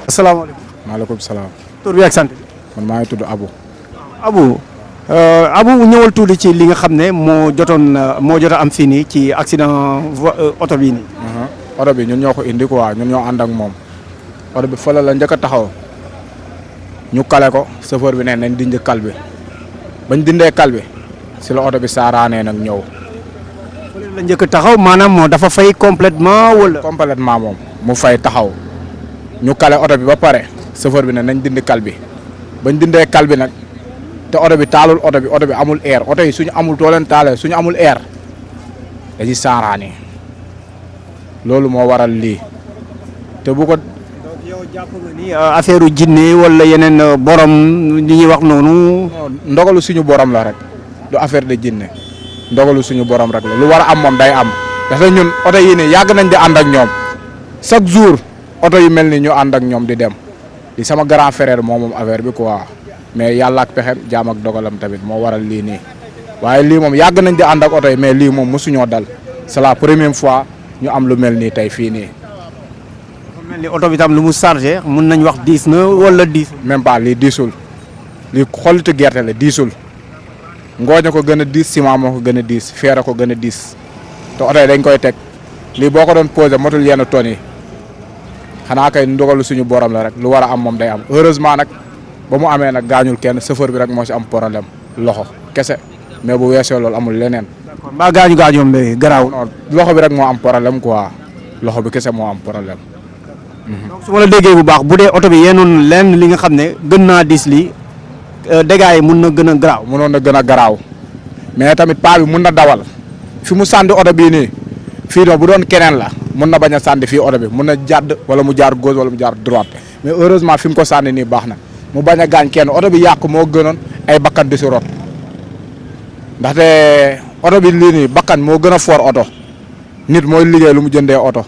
asalaamaaleykum. maaleykum salaam. tur bi ak sant bi. man maa ngi tudd Abu. Abu ñëwal tuuti ci li nga xam ne moo jot a am fii nii ci accident oto bii nii. oto bi ñun ñoo ko indi quoi ñun ñoo ànd ak moom. oto bi fële la njëkk a taxaw ñu kale ko chauffeur bi ne nañ dindi kal bi bañ dindee kal bi si la oto bi saaraanee nag ñëw. fële la njëkk a taxaw maanaam dafa fay complètement wala. complètement moom mu fay taxaw ñu kale oto bi ba pare chauffeur bi ne nañ dindi kal bi bañ dindee kal bi nag te oto bi taalul oto bi amul air oto yi suñu amul too leen taalee suñu amul air dañuy saaraani loolu moo waral lii te bu ko. donc yow jàpp nga ni affaire jinne wala yeneen borom li ñuy wax noonu. ndogalu suñu borom la rek du affaire de jinne ndogalu suñu borom rek la lu war a am moom day am parce que ñun oto yi nii yàgg nañ di ànd ak ñoom chaque jour oto yu mel ni ñu ànd ak ñoom di dem di sama grand frère moom affaire bi quoi mais yàlla ak pexem jaam ak dogalam tamit moo waral lii nii waaye lii moom yàgg nañ di ànd ak oto yi mais lii moom mosuñoo dal c'est la première fois ñu am lu mel nii tey fii nii. dafa mel ni oto bi tam lu mu chargé mun nañ wax diis na wala diis. même pas lii diisul lii xollitu gerte la diisul ngooñ ko gën a diis ciment moo ko gën a diis feer ko gën a diis te oto yi dañ koy teg lii boo ko doon posé motul yenn tonnes yi xanaa kay ndogalu suñu borom la rek lu war a am moom day am heureusement nag ba mu amee nag gaañul kenn chauffeur bi rek moo si am problème loxo kese mais bu weesoo loolu amul leneen. d'accord mbaa gaañoom bi garaaw. non loxo bi rek moo am problème quoi loxo bi kese moo am problème. donc su ma la déggee bu baax bu dee oto bi yéenoon lenn li nga xam ne gën naa diis lii dégâts yi mun na gën a garaaw. munoon na gën a garaaw mais tamit paa bi mun na dawal fi mu sànni oto bii nii fii doon bu doon keneen la mun na bañ a sànni fii oto bi mun na jàdd wala mu jaar gauche wala mu jaar droite mais heureusement fi mu ko sànni nii baax na mu bañ a gaañ kenn oto bi yàqu moo gënoon ay bakkan di si rot ndaxte oto bi lii nii bakkan moo gën a fort oto nit mooy liggéey lu mu jëndee oto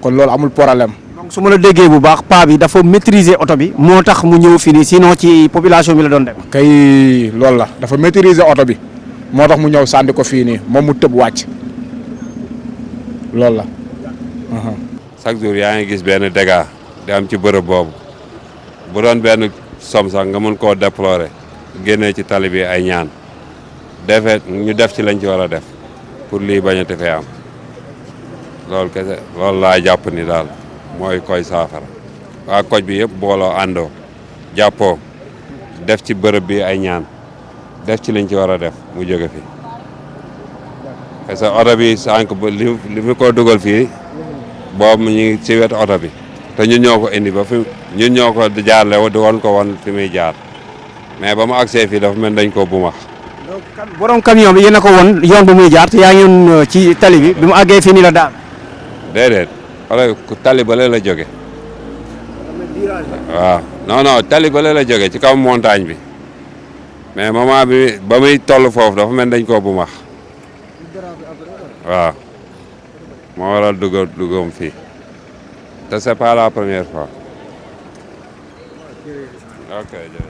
kon loolu amul problème. donc su ma la déggee bu baax paa bi dafa maîtriser oto bi moo tax mu ñëw fii nii sinon ci population bi la doon dem. kay loolu la dafa maîtriser oto bi moo tax mu ñëw sànni ko fii nii moom mu tëb wàcc loolu la. chaque jour yaa ngi gis benn dégât di am ci bërëb boobu bu doon benn somme sax nga mën koo déplorer génnee ci tali bi ay ñaan defee ñu def ci lañ ci war a def pour lii bañ a tefee am loolu kese loolu laa jàpp ni daal mooy koy saafara waa koj bi yëpp booloo àndoo jàppoo def ci bërëb bi ay ñaan def ci liñ ci war a def mu jóge fi parce que oto bi sànq li fi ko dugal fii boobu ñu ngi ci wetu oto bi te ñun ñoo ko indi ba fi ñun ñoo ko jaarle di woon ko woon fi muy jaar mais ba mu agsee fii dafa mel dañ koo bumax. donc borom camion bi yéen a ko won yoon bu muy jaar te yaa ngi woon ci tali bi mu àggee fii nii la daal. déedéet wala tali bale la jóge waaw non tali bale la jóge ci kaw montagne bi mais moment bi ba muy toll foofu dafa mel dañ koo bumax waaw moo waral duggoom fii te c'est pas la première fois ok.